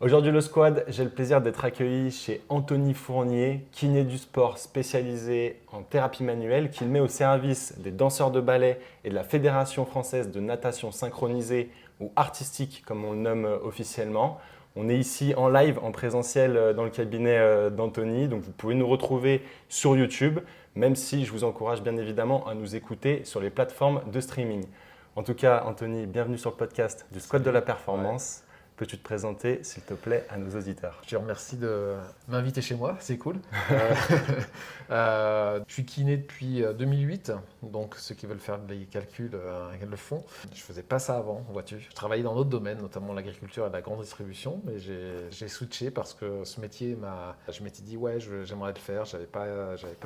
Aujourd'hui, le squad, j'ai le plaisir d'être accueilli chez Anthony Fournier, kiné du sport spécialisé en thérapie manuelle, qu'il met au service des danseurs de ballet et de la Fédération française de natation synchronisée ou artistique, comme on le nomme officiellement. On est ici en live, en présentiel dans le cabinet d'Anthony, donc vous pouvez nous retrouver sur YouTube, même si je vous encourage bien évidemment à nous écouter sur les plateformes de streaming. En tout cas, Anthony, bienvenue sur le podcast du Squad de la Performance. Peux-tu te présenter, s'il te plaît, à nos auditeurs? Je te remercie de m'inviter chez moi, c'est cool. Je suis kiné depuis 2008, donc ceux qui veulent faire des calculs le font. Je ne faisais pas ça avant, vois-tu. Je travaillais dans d'autres domaines, notamment l'agriculture et la grande distribution, mais j'ai switché parce que ce métier je m'étais dit ouais, j'aimerais le faire, j'avais pas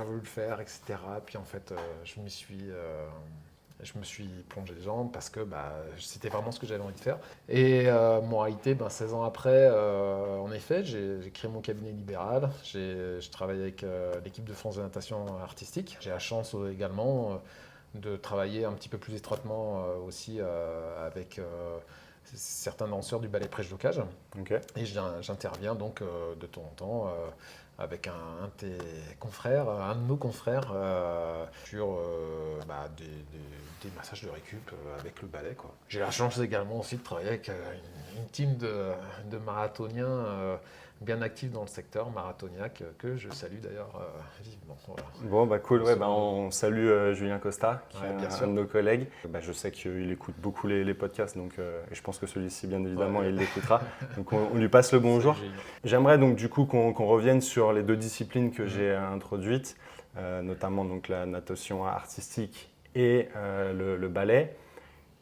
voulu le faire, etc. Puis en fait, je me suis plongé dedans parce que c'était vraiment ce que j'avais envie de faire. Et en réalité, 16 ans après, en effet, j'ai créé mon cabinet libéral. Je travaille avec l'équipe de France de natation artistique. J'ai la chance également de travailler un petit peu plus étroitement aussi avec certains danseurs du ballet Prêche-Docage. Ok. Et j'interviens donc de temps en temps avec un de tes confrères, un de nos confrères, sur des massages de récup avec le ballet, quoi. J'ai la chance également aussi de travailler avec une team de marathoniens bien actifs dans le secteur marathoniaque, que je salue d'ailleurs vivement. Voilà. Bon, cool. Ouais, on salue Julien Costa, qui Ouais, bien est sûr. un de nos collègues. Je sais qu'il écoute beaucoup les podcasts, donc, et je pense que celui-ci, bien évidemment, Ouais. il l'écoutera. Donc, on lui passe le bonjour. Salut, Julien. J'aimerais donc du coup qu'on revienne sur les deux disciplines que j'ai introduites, notamment donc la natation artistique et le ballet,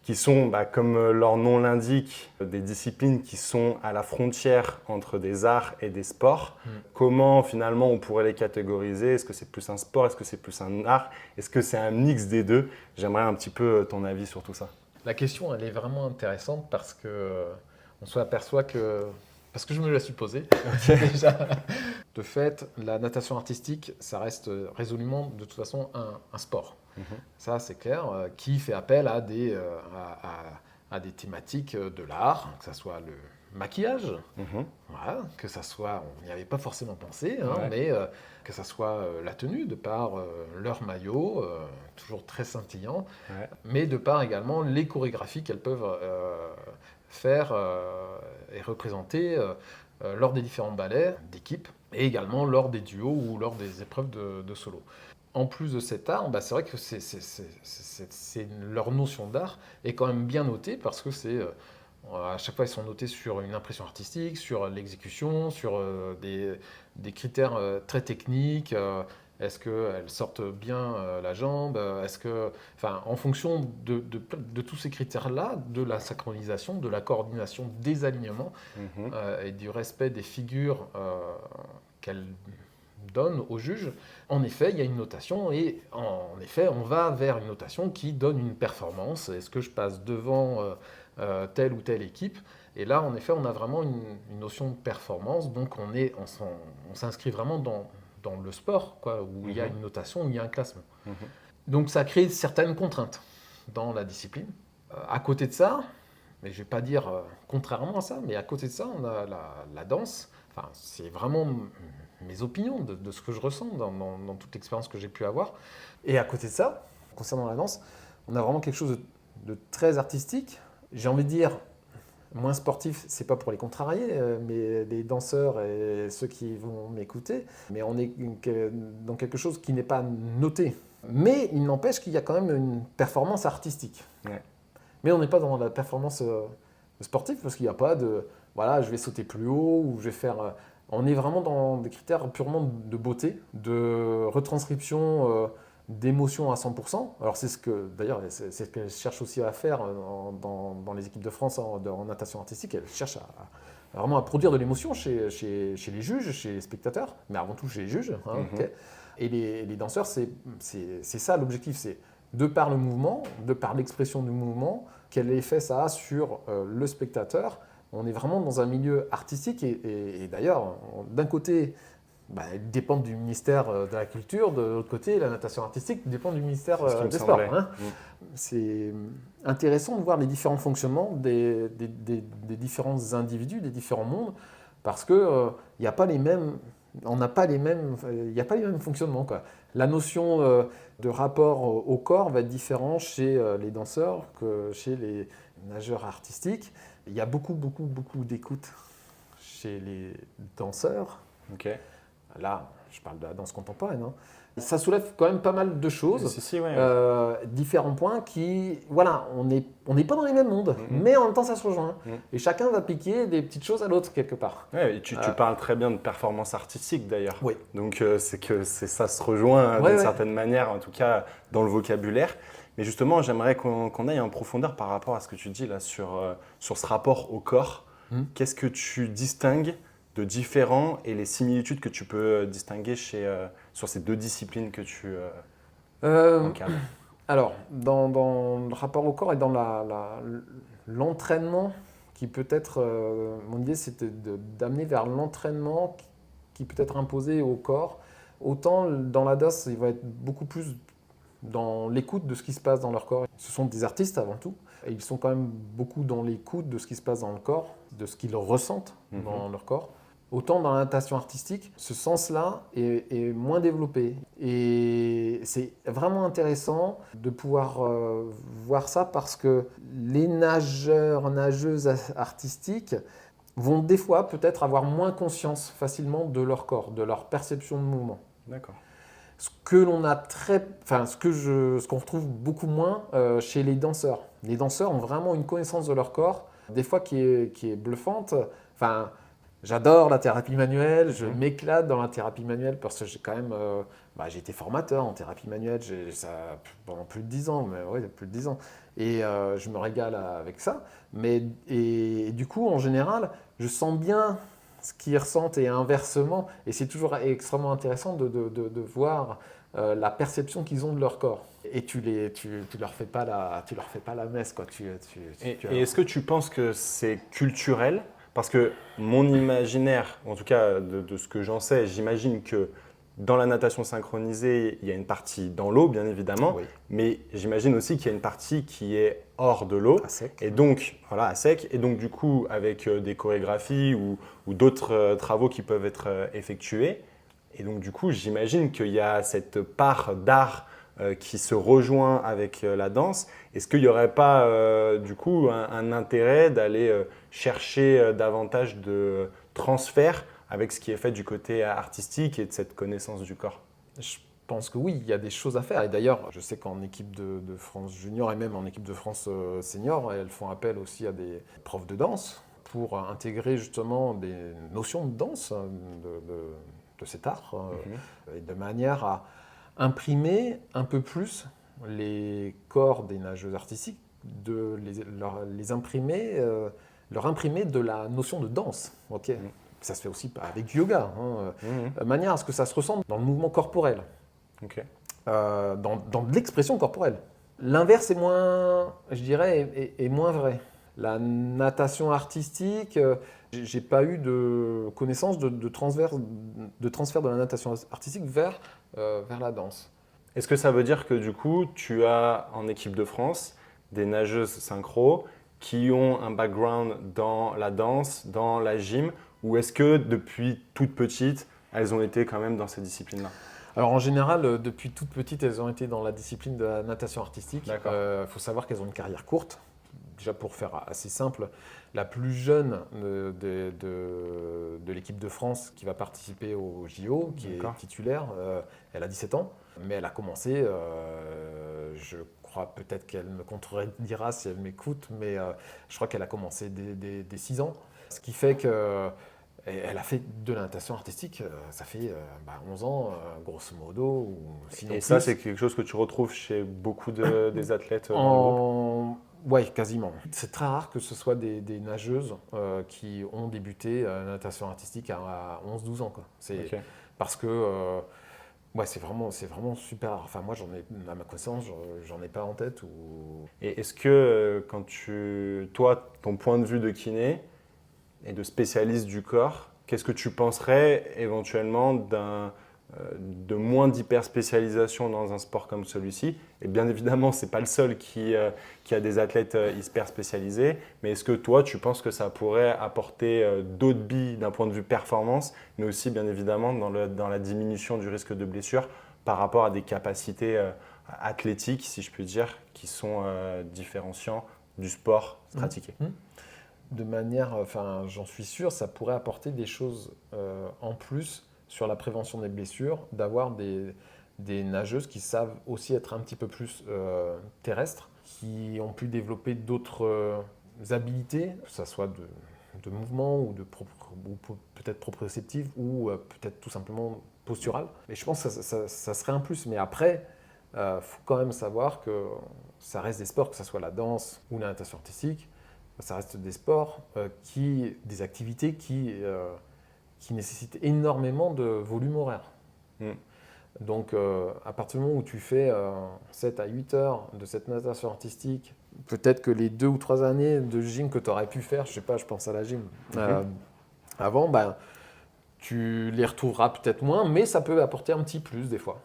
qui sont, comme leur nom l'indique, des disciplines qui sont à la frontière entre des arts et des sports. Comment finalement on pourrait les catégoriser? Est-ce que c'est plus un sport? Est-ce que c'est plus un art? Est-ce que c'est un mix des deux? J'aimerais un petit peu ton avis sur tout ça. La question, elle est vraiment intéressante parce que on s'aperçoit que, parce que je me la suis posée déjà. De fait, la natation artistique, ça reste résolument de toute façon un sport. Ça, c'est clair, qui fait appel à à des thématiques de l'art, que ce soit le maquillage, voilà, que ça soit, on n'y avait pas forcément pensé, Ouais. mais que ça soit la tenue, de par leur maillot, toujours très scintillant, Ouais. mais de par également les chorégraphies qu'elles peuvent faire et représenter lors des différents ballets d'équipe, et également lors des duos ou lors des épreuves de solo. En plus de cet art, c'est vrai que leur notion d'art est quand même bien notée parce que à chaque fois ils sont notés sur une impression artistique, sur l'exécution, sur des critères très techniques. Est-ce qu'elles sortent bien la jambe? En fonction de tous ces critères-là, de la synchronisation, de la coordination des alignements et du respect des figures qu'elles donne au juge, en effet, il y a une notation et en effet, on va vers une notation qui donne une performance. Est-ce que je passe devant telle ou telle équipe? Et là, en effet, on a vraiment une notion de performance, donc on s'inscrit vraiment dans le sport, quoi, où il y a une notation, où il y a un classement. Donc ça crée certaines contraintes dans la discipline. À côté de ça, mais je ne vais pas dire contrairement à ça, mais à côté de ça, on a la danse. Enfin, c'est vraiment mes opinions de ce que je ressens dans toute l'expérience que j'ai pu avoir. Et à côté de ça, concernant la danse, on a vraiment quelque chose de très artistique. J'ai envie de dire, moins sportif, c'est pas pour les contrarier, mais les danseurs et ceux qui vont m'écouter, mais on est dans quelque chose qui n'est pas noté. Mais il n'empêche qu'il y a quand même une performance artistique. Ouais. Mais on n'est pas dans la performance sportive parce qu'il n'y a pas de voilà, je vais sauter plus haut ou je vais faire. On est vraiment dans des critères purement de beauté, de retranscription d'émotion à 100%. Alors c'est ce que d'ailleurs c'est ce qu'elles cherchent aussi à faire dans les équipes de France en natation artistique. Elles cherchent vraiment à produire de l'émotion chez les juges, chez les spectateurs, mais avant tout chez les juges. Okay. Et les danseurs, c'est ça l'objectif, c'est de par le mouvement, de par l'expression du mouvement, quel effet ça a sur le spectateur. On est vraiment dans un milieu artistique et d'ailleurs, d'un côté, ils dépendent du ministère de la Culture, de l'autre côté, la natation artistique dépend du ministère des Sports. C'est intéressant de voir les différents fonctionnements des différents individus, des différents mondes. parce que il y a pas les mêmes, on n'a pas les mêmes, il n'y a pas les mêmes fonctionnements, quoi. La notion de rapport au corps va être différente chez les danseurs que chez les nageurs artistiques. Il y a beaucoup d'écoute chez les danseurs. Ok. Là, je parle de la danse contemporaine, hein. Ça soulève quand même pas mal de choses, Si, ouais. différents points qui, voilà, on n'est pas dans les mêmes mondes, mais en même temps ça se rejoint. Et chacun va piquer des petites choses à l'autre quelque part. Ouais, et tu parles très bien de performance artistique d'ailleurs. Oui. Donc ça se rejoint d'une certaine manière, en tout cas dans le vocabulaire. Mais justement, j'aimerais qu'on aille en profondeur par rapport à ce que tu dis là sur ce rapport au corps. Qu'est-ce que tu distingues de différent et les similitudes que tu peux distinguer sur ces deux disciplines que tu encadres? Alors, dans le rapport au corps et dans l'entraînement, qui peut être, mon idée c'était d'amener vers l'entraînement qui peut être imposé au corps. Autant dans la danse, il va être beaucoup plus dans l'écoute de ce qui se passe dans leur corps. Ce sont des artistes avant tout, et ils sont quand même beaucoup dans l'écoute de ce qui se passe dans le corps, de ce qu'ils ressentent dans leur corps. Autant dans la natation artistique, ce sens-là est moins développé. Et c'est vraiment intéressant de pouvoir voir ça parce que les nageurs, nageuses artistiques vont des fois peut-être avoir moins conscience facilement de leur corps, de leur perception de mouvement. D'accord. Ce que l'on a ce qu'on retrouve beaucoup moins chez les danseurs. Les danseurs ont vraiment une connaissance de leur corps, des fois qui est bluffante. Enfin, j'adore la thérapie manuelle, je m'éclate dans la thérapie manuelle parce que j'ai quand même, j'ai été formateur en thérapie manuelle pendant plus de 10 ans, plus de 10 ans. Et je me régale avec ça. Et du coup, en général, je sens bien ce qu'ils ressentent et inversement. Et c'est toujours extrêmement intéressant de voir la perception qu'ils ont de leur corps. Et tu leur fais pas la messe, quoi. Et est-ce que tu penses que c'est culturel? Parce que mon imaginaire, en tout cas de ce que j'en sais, j'imagine que dans la natation synchronisée, il y a une partie dans l'eau, bien évidemment, mais j'imagine aussi qu'il y a une partie qui est hors de l'eau, à sec. Et donc, voilà, à sec, et donc du coup, avec des chorégraphies ou d'autres travaux qui peuvent être effectués. Et donc du coup, j'imagine qu'il y a cette part d'art qui se rejoint avec la danse. Est-ce qu'il n'y aurait pas du coup un intérêt d'aller chercher davantage de transfert avec ce qui est fait du côté artistique et de cette connaissance du corps? Je pense que oui, il y a des choses à faire. Et d'ailleurs, je sais qu'en équipe de France junior et même en équipe de France senior, elles font appel aussi à des profs de danse pour intégrer justement des notions de danse, de cet art, et de manière à imprimer un peu plus les corps des nageuses artistiques, leur imprimer de la notion de danse. Okay. Ça se fait aussi avec du yoga, de manière à ce que ça se ressente dans le mouvement corporel, dans de l'expression corporelle. L'inverse est moins, je dirais, est moins vrai. La natation artistique, j'ai pas eu de connaissance de transfert de la natation artistique vers la danse. Est-ce que ça veut dire que du coup, tu as en équipe de France des nageuses synchro qui ont un background dans la danse, dans la gym, ou est-ce que depuis toute petite, elles ont été quand même dans ces disciplines-là? Alors en général, depuis toute petite, elles ont été dans la discipline de la natation artistique. Il faut savoir qu'elles ont une carrière courte. Déjà pour faire assez simple, la plus jeune de l'équipe de France qui va participer au JO, qui est titulaire, elle a 17 ans, mais elle a commencé, je crois peut-être qu'elle me contredira si elle m'écoute, mais je crois qu'elle a commencé dès 6 ans, ce qui fait que elle a fait de la natation artistique, ça fait 11 ans, grosso modo. Ou sinon et ça, c'est quelque chose que tu retrouves chez beaucoup des athlètes dans le groupe? Oui, quasiment. C'est très rare que ce soit des nageuses qui ont débuté la natation artistique à 11-12 ans. Quoi. Parce que c'est vraiment super rare. Enfin, moi, à ma connaissance, j'en ai pas en tête. Et est-ce que toi, ton point de vue de kiné et de spécialiste du corps, qu'est-ce que tu penserais éventuellement de moins d'hyper-spécialisation dans un sport comme celui-ci. Et bien évidemment, ce n'est pas le seul qui a des athlètes hyper spécialisés. Mais est-ce que toi, tu penses que ça pourrait apporter d'autres billes d'un point de vue performance, mais aussi bien évidemment dans la diminution du risque de blessure par rapport à des capacités athlétiques, si je puis dire, qui sont différenciants du sport pratiqué? De manière, enfin, j'en suis sûr, ça pourrait apporter des choses en plus sur la prévention des blessures, d'avoir des nageuses qui savent aussi être un petit peu plus terrestres, qui ont pu développer d'autres habilités, que ce soit de mouvement ou peut-être proprioceptive ou peut-être tout simplement posturale. Et je pense que ça serait un plus. Mais après, faut quand même savoir que ça reste des sports, que ce soit la danse ou la natation artistique, ça reste des sports, des activités qui nécessitent énormément de volume horaire. Donc, à partir du moment où tu fais 7 à 8 heures de cette natation artistique, peut-être que les 2 ou 3 années de gym que tu aurais pu faire, je sais pas, je pense à la gym, avant, ben, tu les retrouveras peut-être moins, mais ça peut apporter un petit plus des fois.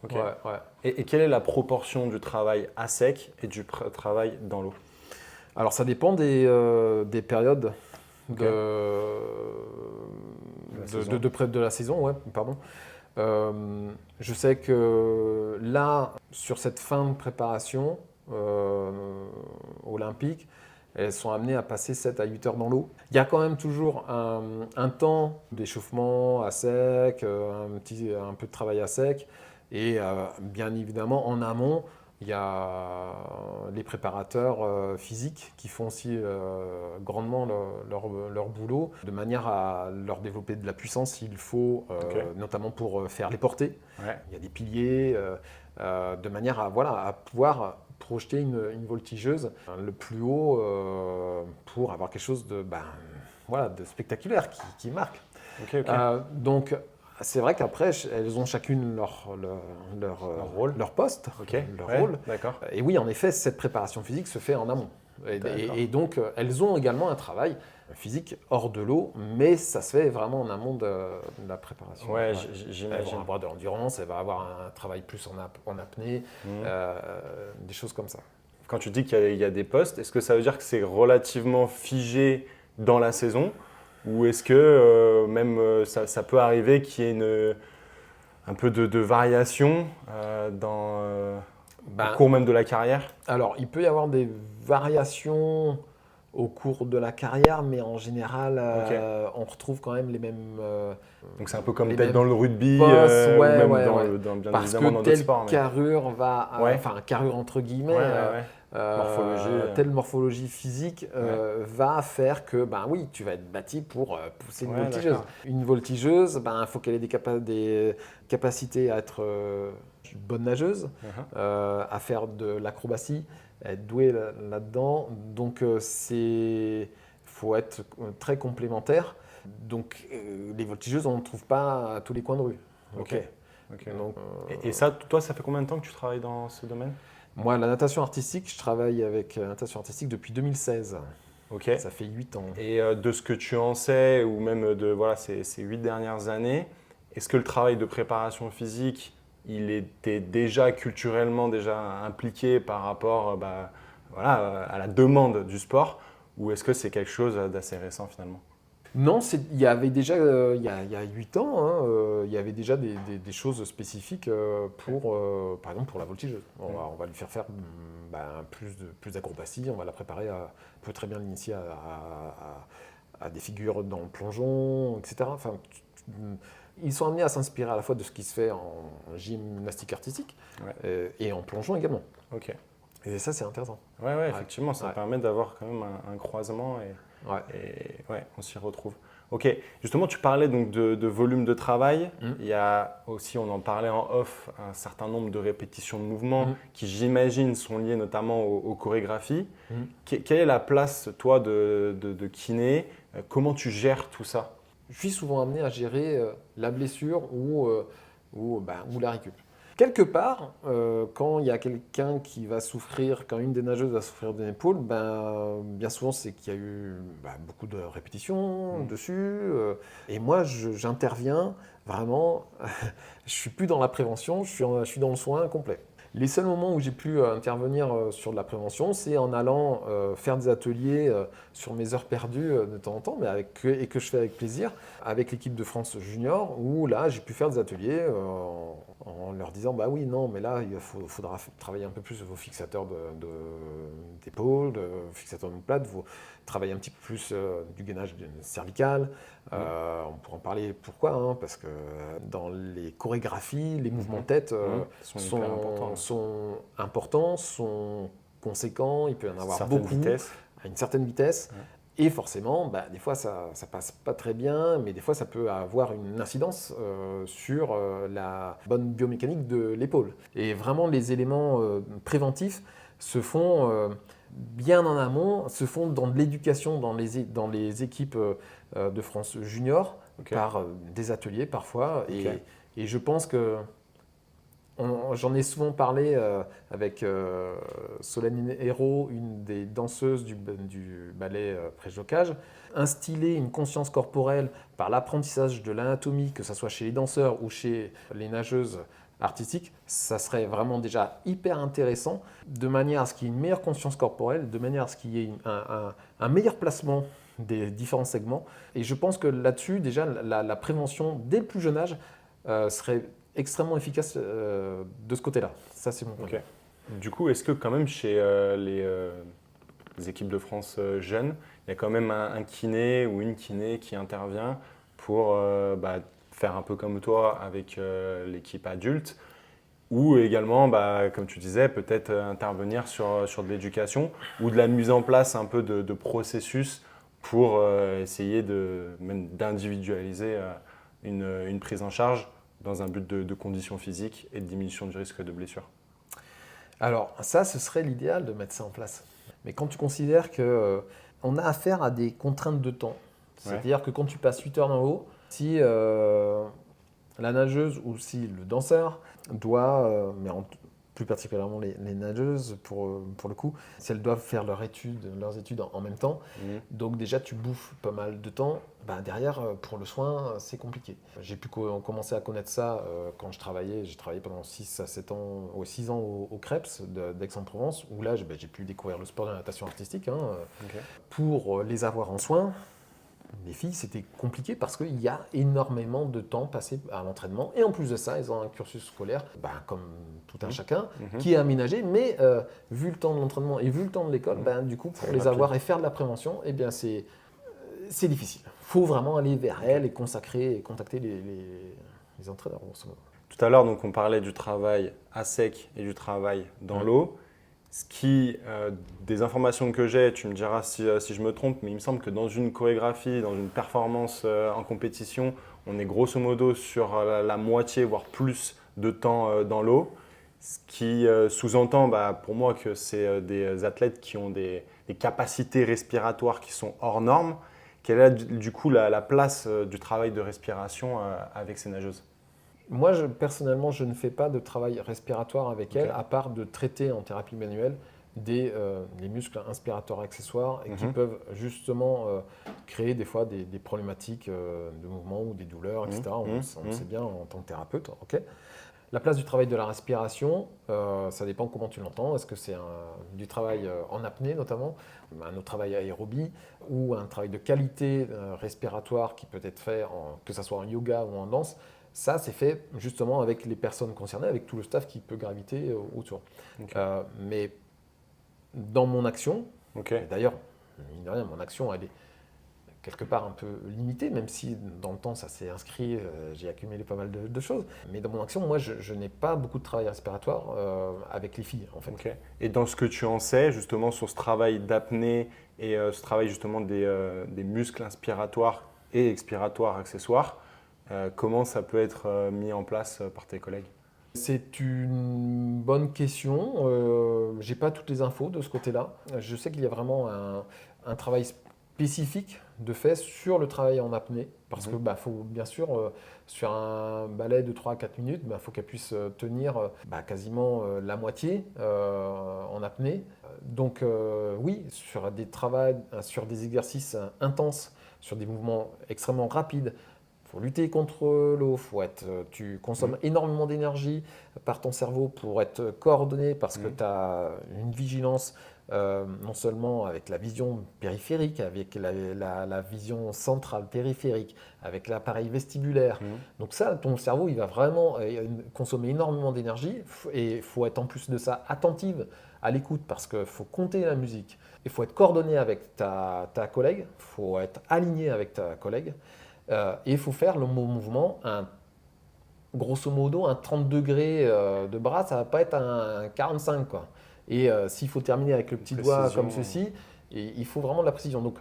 Okay. Ouais. Et quelle est la proportion du travail à sec et du travail dans l'eau? Alors, ça dépend des périodes de la saison. Ouais, pardon. Je sais que là, sur cette fin de préparation olympique, elles sont amenées à passer 7 à 8 heures dans l'eau. Il y a quand même toujours un temps d'échauffement à sec, un peu de travail à sec. Et bien évidemment, en amont, il y a les préparateurs physiques qui font aussi grandement leur boulot, de manière à leur développer de la puissance s'il faut, notamment pour faire les portées. Ouais. Il y a des piliers, de manière à pouvoir projeter une voltigeuse le plus haut pour avoir quelque chose de spectaculaire qui marque. Donc, c'est vrai qu'après, elles ont chacune leur rôle, leur poste, leur rôle. D'accord. Et oui, en effet, cette préparation physique se fait en amont. Et donc, elles ont également un travail physique hors de l'eau, mais ça se fait vraiment en amont de la préparation. Ouais, j'imagine. Elles vont avoir de l'endurance, elles vont avoir un travail plus en apnée, des choses comme ça. Quand tu dis qu'il y a des postes, est-ce que ça veut dire que c'est relativement figé dans la saison ? Ou est-ce que ça peut arriver qu'il y ait un peu de variation au cours même de la carrière? Alors, il peut y avoir des variations au cours de la carrière, mais en général, on retrouve quand même les mêmes. Donc c'est un peu comme peut-être dans le rugby, parce que dans d'autres sports. Carrure va, enfin carrure entre guillemets, telle morphologie physique va faire que, tu vas être bâti pour pousser une voltigeuse. D'accord. Une voltigeuse, il faut qu'elle ait des capacités à être une bonne nageuse, à faire de l'acrobatie, être doué là-dedans. Donc, il faut être très complémentaire. Donc, les voltigeuses, on ne trouve pas à tous les coins de rue. Ok. Donc, et ça, toi, ça fait combien de temps que tu travailles dans ce domaine? Moi, la natation artistique, je travaille avec la natation artistique depuis 2016. Ok. Ça fait 8 ans. Et de ce que tu en sais, ou même de ces 8 dernières années, est-ce que le travail de préparation physique, il était déjà culturellement impliqué par rapport à la demande du sport, ou est-ce que c'est quelque chose d'assez récent finalement? Non, il y avait déjà, il y a 8 ans, il y avait déjà des choses spécifiques par exemple pour la voltigeuse. On va lui faire plus d'acrobatie, on va la préparer, on peut très bien l'initier à des figures dans le plongeon, etc. Enfin, ils sont amenés à s'inspirer à la fois de ce qui se fait en gymnastique artistique et en plongeon également. Ok. Et ça, c'est intéressant. Ouais, effectivement, ça permet d'avoir quand même un croisement et on s'y retrouve. Ok, justement, tu parlais donc de volume de travail. Il y a aussi, on en parlait en off, un certain nombre de répétitions de mouvements qui, j'imagine, sont liées notamment aux chorégraphies. Quelle est la place, toi, de kiné? Comment tu gères tout ça? Je suis souvent amené à gérer la blessure ou la récup. Quelque part, quand il y a quelqu'un qui va souffrir, quand une des nageuses va souffrir d'une épaule, bien souvent c'est qu'il y a eu beaucoup de répétitions dessus. Et moi, j'interviens vraiment, je suis plus dans la prévention, je suis dans le soin complet. Les seuls moments où j'ai pu intervenir sur de la prévention, c'est en allant faire des ateliers sur mes heures perdues de temps en temps, et que je fais avec plaisir, avec l'équipe de France Junior, où là j'ai pu faire des ateliers en leur disant bah oui, non, mais là il faudra travailler un peu plus vos fixateurs d'épaule, de fixateurs de plate, vous travaillez un petit peu plus du gainage cervical. On pourra en parler pourquoi, hein, parce que dans les chorégraphies, les mouvements de tête sont importants, sont conséquents, il peut y en avoir beaucoup, à une certaine vitesse. Et forcément, des fois ça passe pas très bien, mais des fois ça peut avoir une incidence sur la bonne biomécanique de l'épaule. Et vraiment les éléments préventifs se font bien en amont, se font dans de l'éducation dans les équipes de France Junior, par des ateliers parfois. Et je pense que j'en ai souvent parlé avec Solène Hérault, une des danseuses du ballet Préjocage. Instiller une conscience corporelle par l'apprentissage de l'anatomie, que ce soit chez les danseurs ou chez les nageuses artistiques, ça serait vraiment déjà hyper intéressant, de manière à ce qu'il y ait une meilleure conscience corporelle, de manière à ce qu'il y ait un meilleur placement des différents segments. Et je pense que là-dessus, déjà, la prévention dès le plus jeune âge serait extrêmement efficace de ce côté-là. Ça, c'est mon point. Okay. Du coup, est-ce que quand même chez les équipes de France jeunes, il y a quand même un kiné ou une kiné qui intervient pour faire un peu comme toi avec l'équipe adulte, ou également, comme tu disais, peut-être intervenir sur de l'éducation ou de la mise en place un peu de processus pour essayer d'individualiser une prise en charge dans un but de condition physique et de diminution du risque de blessure. Alors ça, ce serait l'idéal de mettre ça en place. Mais quand tu considères qu'on a affaire à des contraintes de temps, c'est-à-dire que quand tu passes 8 heures dans l'eau, si la nageuse ou si le danseur doit, plus particulièrement les nageuses pour le coup, si elles doivent faire leurs études en même temps, donc déjà tu bouffes pas mal de temps, derrière pour le soin c'est compliqué. J'ai pu commencer à connaître ça quand j'ai travaillé pendant 6 à 7 ans, 6 ans au CREPS d'Aix-en-Provence, où là j'ai pu découvrir le sport de la natation artistique. Pour les avoir en soin. Les filles, c'était compliqué parce qu'il y a énormément de temps passé à l'entraînement. Et en plus de ça, elles ont un cursus scolaire, comme tout un chacun, qui est aménagé. Mais vu le temps de l'entraînement et vu le temps de l'école, du coup, pour les avoir et faire de la prévention, c'est difficile. Il faut vraiment aller vers elles et contacter les entraîneurs. Tout à l'heure, donc, on parlait du travail à sec et du travail dans l'eau. Ce qui, des informations que j'ai, tu me diras si je me trompe, mais il me semble que dans une chorégraphie, dans une performance en compétition, on est grosso modo sur la moitié, voire plus de temps dans l'eau. Ce qui sous-entend pour moi que c'est des athlètes qui ont des capacités respiratoires qui sont hors normes. Quelle est du coup la place du travail de respiration avec ces nageuses ? Moi, personnellement, je ne fais pas de travail respiratoire avec elles, à part de traiter en thérapie manuelle les muscles inspirateurs accessoires et qui peuvent justement créer des fois des problématiques de mouvement ou des douleurs, etc. On le sait bien en tant que thérapeute. La place du travail de la respiration, ça dépend comment tu l'entends. Est-ce que c'est du travail en apnée notamment, un autre travail aérobie, ou un travail de qualité respiratoire qui peut être fait, que ce soit en yoga ou en danse? Ça, c'est fait justement avec les personnes concernées, avec tout le staff qui peut graviter autour. Mais dans mon action, d'ailleurs, mine de rien, mon action, elle est quelque part un peu limitée, même si dans le temps, ça s'est inscrit, j'ai accumulé pas mal de choses. Mais dans mon action, moi, je n'ai pas beaucoup de travail respiratoire avec les filles, en fait. Et dans ce que tu en sais, justement, sur ce travail d'apnée et ce travail justement des muscles inspiratoires et expiratoires accessoires, comment ça peut être mis en place par tes collègues ? C'est une bonne question. Je n'ai pas toutes les infos de ce côté-là. Je sais qu'il y a vraiment un travail spécifique de fait sur le travail en apnée. Parce que faut bien sûr, sur un ballet de 3 à 4 minutes, faut qu'elle puisse tenir quasiment la moitié en apnée. Donc oui, sur des exercices intenses, sur des mouvements extrêmement rapides, il faut lutter contre l'eau, tu consommes énormément d'énergie par ton cerveau pour être coordonné parce que tu as une vigilance non seulement avec la vision périphérique, avec la vision centrale périphérique, avec l'appareil vestibulaire. Donc ça, ton cerveau, il va vraiment consommer énormément d'énergie et il faut être en plus de ça attentive à l'écoute parce qu'il faut compter la musique. Il faut être coordonné avec ta collègue, il faut être aligné avec ta collègue et il faut faire le mouvement, grosso modo, un 30 degrés de bras, ça ne va pas être un 45 quoi. Et s'il faut terminer avec le petit doigt comme ceci, il faut vraiment de la précision. Donc,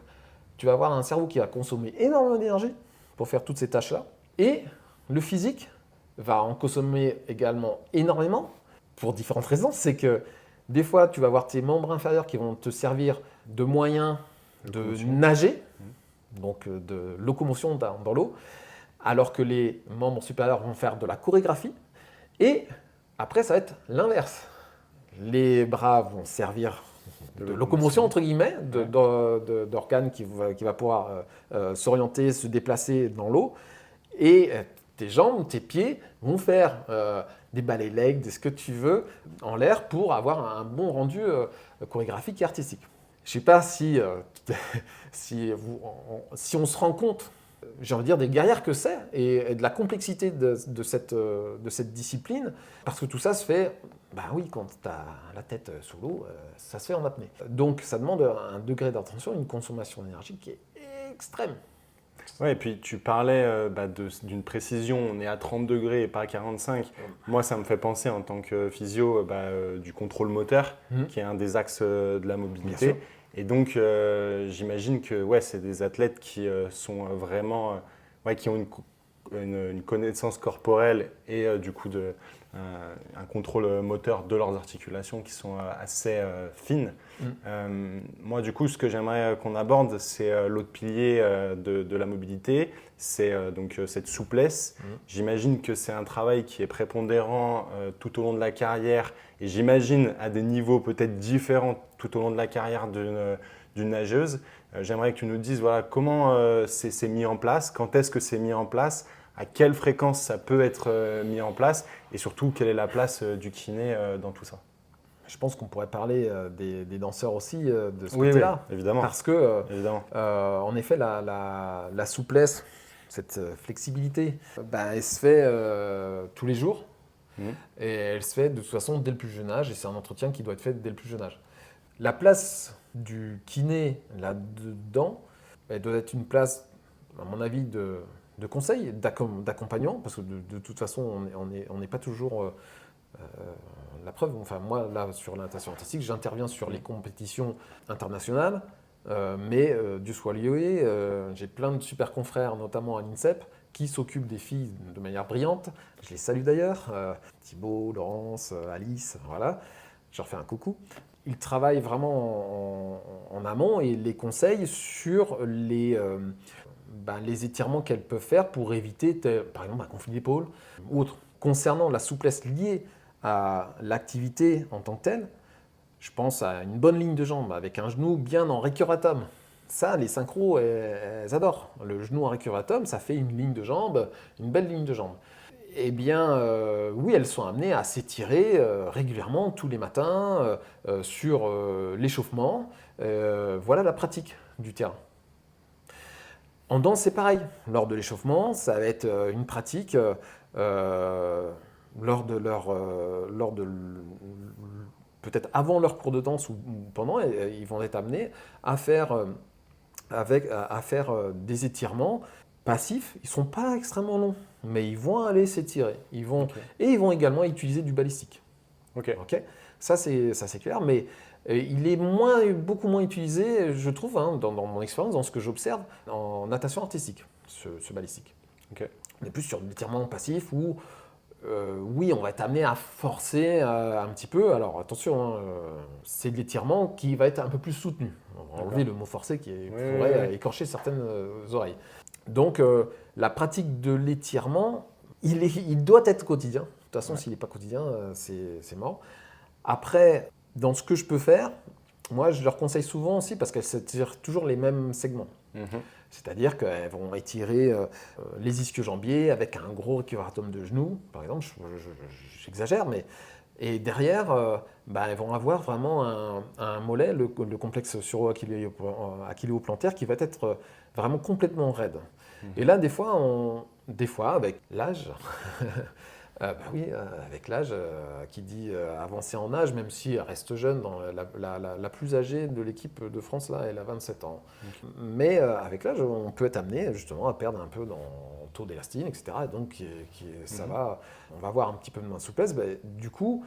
tu vas avoir un cerveau qui va consommer énormément d'énergie pour faire toutes ces tâches-là. Et le physique va en consommer également énormément pour différentes raisons. C'est que des fois, tu vas avoir tes membres inférieurs qui vont te servir de moyen de nager, donc de locomotion dans l'eau, alors que les membres supérieurs vont faire de la chorégraphie. Et après, ça va être l'inverse. Les bras vont servir de locomotion, entre guillemets, d'organes qui va pouvoir s'orienter, se déplacer dans l'eau. Et tes jambes, tes pieds vont faire des ballets legs, ce que tu veux, en l'air pour avoir un bon rendu chorégraphique et artistique. Je ne sais pas si on se rend compte, j'ai envie de dire, des guerrières que c'est et de la complexité de cette discipline, parce que tout ça se fait, oui, quand tu as la tête sous l'eau, ça se fait en apnée. Donc ça demande un degré d'attention, une consommation d'énergie qui est extrême. Ouais, et puis tu parlais d'une précision, on est à 30 degrés et pas à 45. Moi, ça me fait penser en tant que physio du contrôle moteur, qui est un des axes de la mobilité. Et donc, j'imagine que c'est des athlètes qui sont vraiment, qui ont une connaissance corporelle et du coup un contrôle moteur de leurs articulations qui sont assez fines. Moi, du coup, ce que j'aimerais qu'on aborde, c'est l'autre pilier de la mobilité, c'est donc cette souplesse. J'imagine que c'est un travail qui est prépondérant tout au long de la carrière et j'imagine à des niveaux peut-être différents tout au long de la carrière d'une nageuse. J'aimerais que tu nous dises comment c'est mis en place, quand est-ce que c'est mis en place, à quelle fréquence ça peut être mis en place et surtout quelle est la place du kiné dans tout ça. Je pense qu'on pourrait parler des danseurs aussi de ce côté-là. Oui, évidemment. Parce que, en effet, la souplesse, cette flexibilité, elle se fait tous les jours et elle se fait de toute façon dès le plus jeune âge et c'est un entretien qui doit être fait dès le plus jeune âge. La place du kiné là-dedans, elle doit être une place, à mon avis, de conseil, d'accompagnant, parce que de toute façon, on n'est pas toujours la preuve. Enfin, moi, là, sur la natation artistique, j'interviens sur les compétitions internationales, mais Dieu soit loué, j'ai plein de super confrères, notamment à l'INSEP, qui s'occupent des filles de manière brillante. Je les salue d'ailleurs, Thibaut, Laurence, Alice, voilà, je leur fais un coucou. Ils travaillent vraiment en amont et les conseillent sur les étirements qu'elles peuvent faire pour éviter, par exemple, un conflit d'épaule ou autre. Concernant la souplesse liée à l'activité en tant que telle, je pense à une bonne ligne de jambe avec un genou bien en récuratum. Ça, les synchros, elles adorent. Le genou en récuratum, ça fait une ligne de jambe, une belle ligne de jambe. Eh bien, oui, elles sont amenées à s'étirer régulièrement tous les matins sur l'échauffement. Voilà la pratique du terrain. En danse, c'est pareil. Lors de l'échauffement, ça va être une pratique lors de peut-être avant leur cours de danse ou pendant, ils vont être amenés à faire des étirements passifs. Ils ne sont pas extrêmement longs, mais ils vont aller s'étirer. Et ils vont également utiliser du balistique. Okay. Ça, c'est clair, mais il est beaucoup moins utilisé, je trouve, dans mon expérience, dans ce que j'observe, en natation artistique, ce balistique. Okay. On est plus sur l'étirement passif où oui, on va être amené à forcer un petit peu. Alors attention, c'est de l'étirement qui va être un peu plus soutenu. On va enlever le mot forcer qui pourrait écorcher certaines oreilles. Donc la pratique de l'étirement, il doit être quotidien. De toute façon, s'il n'est pas quotidien, c'est mort. Après, dans ce que je peux faire, moi je leur conseille souvent aussi parce qu'elles s'étirent toujours les mêmes segments. C'est-à-dire qu'elles vont étirer les ischio-jambiers avec un gros récupératum de genou, par exemple, j'exagère, mais et derrière, elles vont avoir vraiment un mollet, le complexe suro-achilléo-plantaire, qui va être vraiment complètement raide. Et là, des fois, avec l'âge, avec l'âge, qui dit avancer en âge, même si elle reste jeune, la plus âgée de l'équipe de France, là, elle a 27 ans. Mais avec l'âge, on peut être amené justement à perdre un peu dans le taux d'élastine, etc. Et donc, on va avoir un petit peu moins de souplesse. Du coup,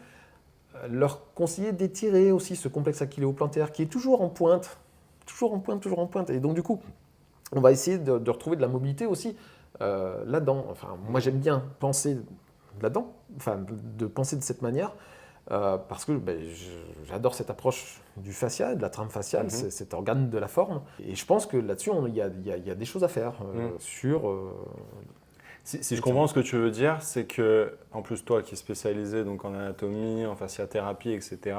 leur conseiller d'étirer aussi ce complexe achilléo-plantaire qui est toujours en pointe. Et donc, du coup, on va essayer de retrouver de la mobilité aussi là-dedans. Enfin, moi, j'aime bien penser là-dedans, de penser de cette manière, parce que j'adore cette approche du fascia, de la trame faciale, cet organe de la forme. Et je pense que là-dessus, il y a des choses à faire sur... Si je comprends ce que tu veux dire, c'est que, en plus toi qui es spécialisé donc, en anatomie, en fasciathérapie, etc.,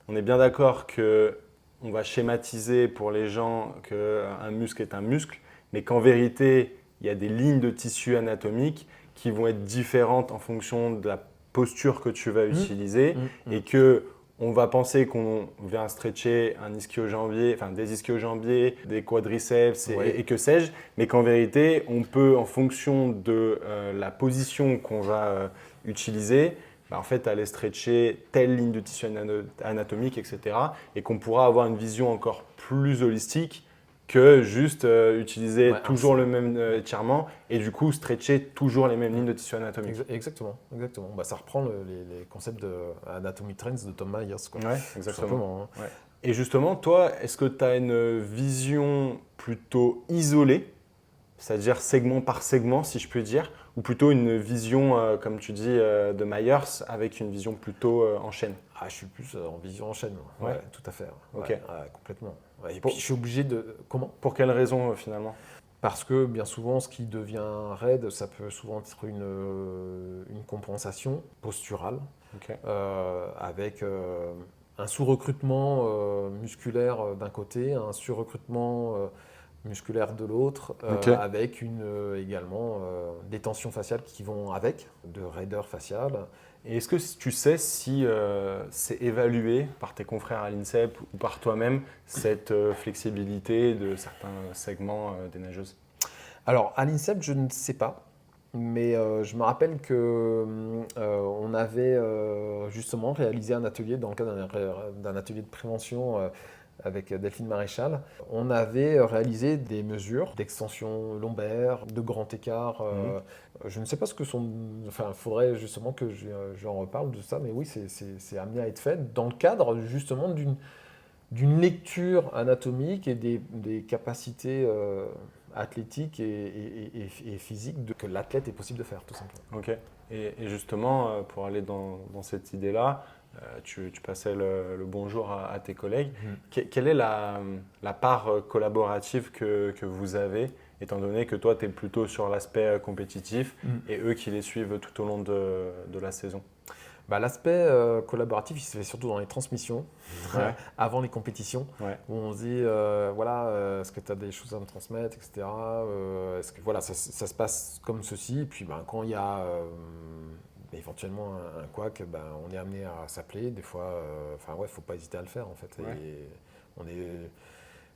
on est bien d'accord qu'on va schématiser pour les gens qu'un muscle est un muscle, mais qu'en vérité, il y a des lignes de tissu anatomique qui vont être différentes en fonction de la posture que tu vas utiliser et que on va penser qu'on vient stretcher un ischio-jambier, enfin des ischio-jambiers, des quadriceps et que sais-je, mais qu'en vérité, on peut, en fonction de la position qu'on va utiliser, en fait, aller stretcher telle ligne de tissu anatomique, etc. Et qu'on pourra avoir une vision encore plus holistique que juste utiliser toujours le même étirement et du coup stretcher toujours les mêmes lignes de tissu anatomique. Exactement. Ça reprend les concepts de Anatomy Trends de Tom Myers. Ouais, exactement. Ouais. Et justement, toi, est-ce que tu as une vision plutôt isolée, c'est-à-dire segment par segment, si je peux dire, ou plutôt une vision, comme tu dis, de Myers, avec une vision plutôt en chaîne? Je suis plus en vision en chaîne. Ouais, tout à fait. Ok. Complètement. Et puis, je suis obligé de... Comment ? Pour quelle raison, finalement ? Parce que bien souvent, ce qui devient raide, ça peut souvent être une compensation posturale, avec un sous-recrutement musculaire d'un côté, un sur-recrutement musculaire de l'autre, avec également des tensions faciales qui vont avec, de raideur faciale. Et est-ce que tu sais si c'est évalué par tes confrères à l'INSEP ou par toi-même, cette flexibilité de certains segments des nageuses? Alors, à l'INSEP, je ne sais pas. Mais je me rappelle qu'on avait justement réalisé un atelier dans le cadre d'un atelier de prévention avec Delphine Maréchal. On avait réalisé des mesures d'extension lombaire, de grand écart. Je ne sais pas ce que sont... Enfin, il faudrait justement que j'en reparle de ça, mais oui, c'est amené à être fait dans le cadre justement d'une lecture anatomique et des capacités athlétiques et physiques que l'athlète est possible de faire, tout simplement. Ok. Et justement, pour aller dans cette idée-là, tu passais le bonjour à tes collègues. Quelle est la part collaborative que vous avez, étant donné que toi, tu es plutôt sur l'aspect compétitif et eux qui les suivent tout au long de la saison? L'aspect collaboratif, il se fait surtout dans les transmissions, avant les compétitions, où on se dit, est-ce que tu as des choses à me transmettre, etc. Est-ce que, ça se passe comme ceci. Et puis, quand il y a éventuellement un couac, on est amené à s'appeler. Des fois, il ne faut pas hésiter à le faire, en fait. Et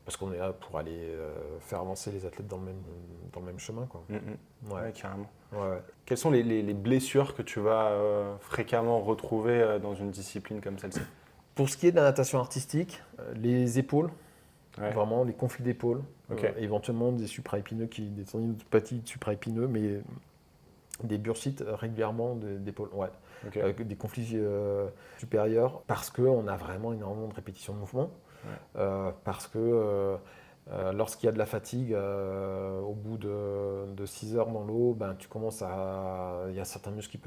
parce qu'on est là pour aller faire avancer les athlètes dans le même chemin, quoi. Ouais, carrément. Ouais. Quelles sont les blessures que tu vas fréquemment retrouver dans une discipline comme celle-ci? Pour ce qui est de la natation artistique, les épaules, vraiment les conflits d'épaules, éventuellement des supraépineux, des tendinopathies supraépineux, mais des bursites régulièrement d'épaules, des conflits supérieurs, parce qu'on a vraiment énormément de répétitions de mouvements, parce que Lorsqu'il y a de la fatigue, au bout de 6 heures dans l'eau, tu commences il y a certains muscles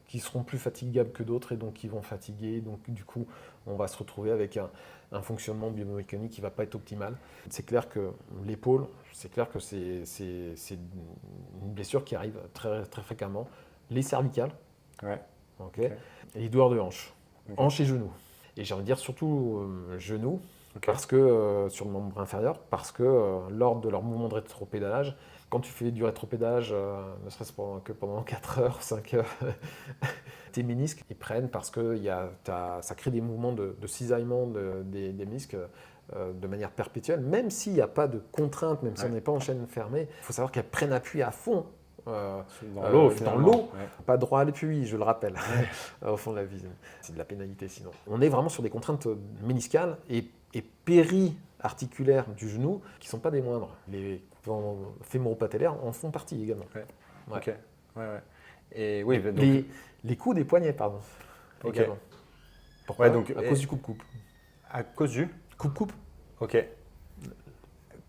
qui seront plus fatigables que d'autres et donc qui vont fatiguer. Donc du coup, on va se retrouver avec un fonctionnement biomécanique qui ne va pas être optimal. C'est clair que l'épaule, c'est clair que c'est une blessure qui arrive très, très fréquemment. Les cervicales, Ouais. ok, et les douleurs de hanche, Ok. hanche et genoux. Et j'ai envie de dire surtout genoux, Ok. parce que sur le membre inférieur, parce que lors de leur mouvement de rétropédalage, quand tu fais du rétropédalage, ne serait-ce que pendant 4 heures, 5 heures, tes ménisques ils prennent parce que ça crée des mouvements de cisaillement des ménisques de manière perpétuelle, même s'il n'y a pas de contrainte, même si on n'est pas en chaîne fermée, il faut savoir qu'elles prennent appui à fond. Dans l'eau, Dans finalement. l'eau, Ouais. pas droit à l'appui, je le rappelle, au fond de la vie. C'est de la pénalité sinon. On est vraiment sur des contraintes méniscales et péri-articulaires du genou qui ne sont pas des moindres. Les fémoro-patellaires en font partie également. Ouais. Ouais. Ok. Ouais, ouais. Et oui, donc, Les coudes et poignets, pardon. Ok. Également. Pourquoi? Ouais, donc, À cause du coupe-coupe. à cause du. Coupe-coupe Ok.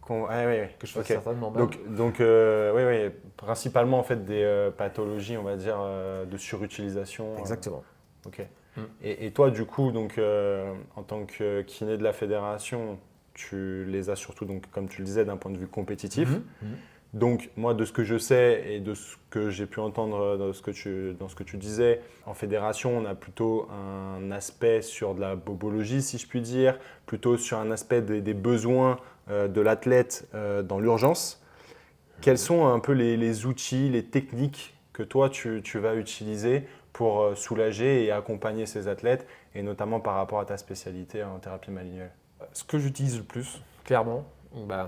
Ouais, ouais, que je fais ok. certainement mal. Donc oui, principalement en fait des pathologies, on va dire, de surutilisation. Exactement. Ok. Mm. Et toi, du coup, donc, en tant que kiné de la fédération, tu les as surtout, donc, comme tu le disais, d'un point de vue compétitif. Mhm. Donc, moi, de ce que je sais et de ce que j'ai pu entendre dans ce que tu disais, en fédération, on a plutôt un aspect sur de la bobologie, si je puis dire, plutôt sur un aspect des besoins de l'athlète dans l'urgence. Quels sont un peu les outils, les techniques que toi, tu vas utiliser pour soulager et accompagner ces athlètes, et notamment par rapport à ta spécialité en thérapie manuelle? Ce que j'utilise le plus, clairement,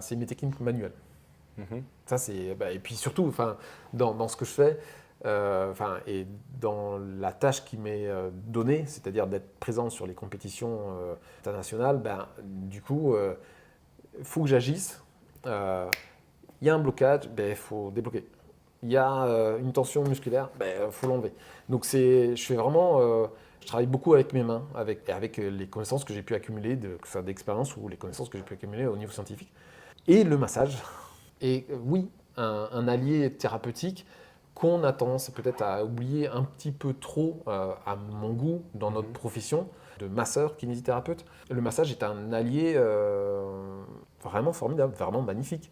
c'est mes techniques manuelles. Mhm. Ça, et puis surtout, dans ce que je fais, et dans la tâche qui m'est donnée, c'est-à-dire d'être présent sur les compétitions internationales, du coup, il faut que j'agisse. Il y a un blocage, il faut débloquer. Il y a une tension musculaire, faut l'enlever. Donc je travaille beaucoup avec mes mains, avec les connaissances que j'ai pu accumuler, que ce soit d'expérience ou les connaissances que j'ai pu accumuler au niveau scientifique. Et le massage. Et oui, un allié thérapeutique qu'on a tendance peut-être à oublier un petit peu trop à mon goût dans notre profession de masseur kinésithérapeute. Le massage est un allié vraiment formidable, vraiment magnifique.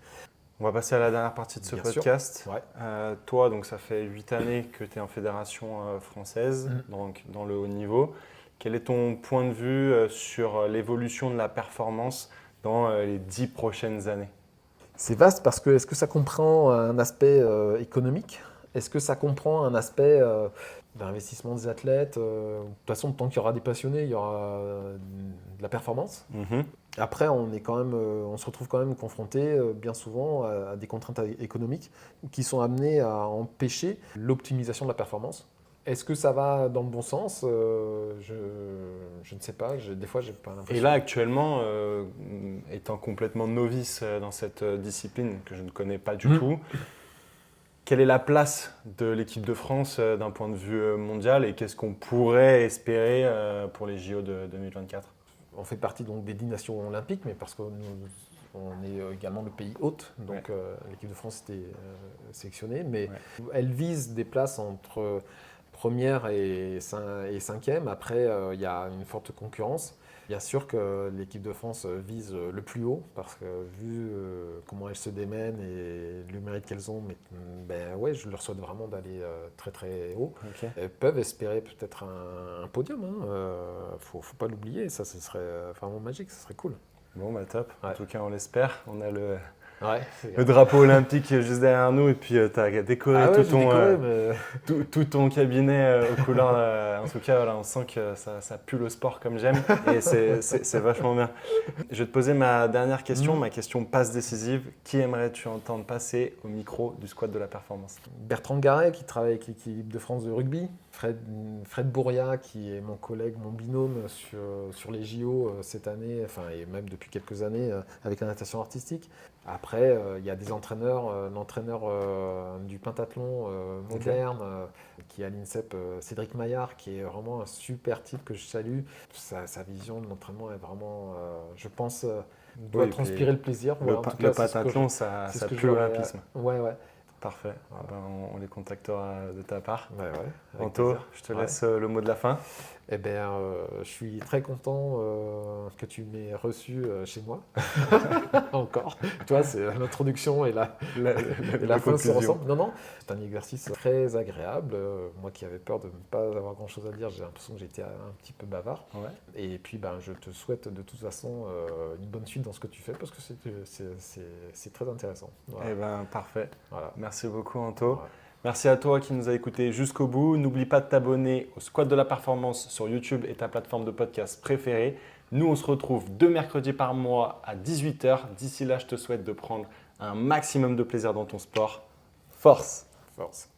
On va passer à la dernière partie de ce Bien sûr. podcast. Ouais. Toi, donc ça fait 8 années que tu es en fédération française, donc dans le haut niveau. Quel est ton point de vue sur l'évolution de la performance dans les 10 prochaines années? C'est vaste parce que est-ce que ça comprend un aspect économique? Est-ce que ça comprend un aspect d'investissement des athlètes? De toute façon, tant qu'il y aura des passionnés, il y aura de la performance. Mhm. Après, on se retrouve quand même confronté bien souvent à des contraintes économiques qui sont amenées à empêcher l'optimisation de la performance. Est-ce que ça va dans le bon sens? Je ne sais pas. Des fois, j'ai pas l'impression. Et là, actuellement, étant complètement novice dans cette discipline que je ne connais pas du tout, quelle est la place de l'équipe de France d'un point de vue mondial, et qu'est-ce qu'on pourrait espérer pour les JO de 2024? On fait partie donc des 10 nations olympiques, mais parce que on est également le pays hôte, donc l'équipe de France était sélectionnée, mais elle vise des places entre première et cinquième. Après, il y a une forte concurrence. Bien sûr que l'équipe de France vise le plus haut, parce que vu comment elle se démène et le mérite qu'elles ont, je leur souhaite vraiment d'aller très très haut. Okay. Elles peuvent espérer peut-être un podium, faut pas l'oublier, ça ce serait vraiment magique, ce serait cool. Bon, top. Ouais. En tout cas, on l'espère. On a le le drapeau olympique juste derrière nous, et puis tu as décoré tout ton cabinet aux couleurs. En tout cas, voilà, on sent que ça pue le sport comme j'aime, et c'est vachement bien. Je vais te poser ma dernière question, ma question passe décisive. Qui aimerais-tu entendre passer au micro du squat de la performance? Bertrand Garret, qui travaille avec l'équipe de France de rugby. Fred Bourria, qui est mon collègue, mon binôme sur les JO cette année, et même depuis quelques années avec la natation artistique. Après, il y a des entraîneurs, l'entraîneur du pentathlon moderne, qui est à l'INSEP, Cédric Maillard, qui est vraiment un super type que je salue. Sa vision de l'entraînement est vraiment, je pense, On doit Oui, transpirer le plaisir. Voilà, en tout cas, le c'est ce que pentathlon, je- ça c'est ce que pue j'aurais- l'olympisme. Ouais, ouais. Parfait. Voilà. Ben, on les contactera de ta part. Ouais, ouais, avec Anto, plaisir. je te Ouais. laisse le mot de la fin. Eh bien, je suis très content que tu m'aies reçu chez moi. Encore. Tu vois, c'est l'introduction et la fin se conclusion. ressemblent. Non, non, c'est un exercice très agréable. Moi qui avais peur de ne pas avoir grand-chose à dire, j'ai l'impression que j'étais un petit peu bavard. Ouais. Et puis, ben, je te souhaite de toute façon une bonne suite dans ce que tu fais parce que c'est très intéressant. Voilà. Eh ben, parfait. Voilà. Merci beaucoup, Anto. Voilà. Merci à toi qui nous a écoutés jusqu'au bout. N'oublie pas de t'abonner au Squat de la Performance sur YouTube et ta plateforme de podcast préférée. Nous, on se retrouve 2 mercredis par mois à 18h. D'ici là, je te souhaite de prendre un maximum de plaisir dans ton sport. Force! Force.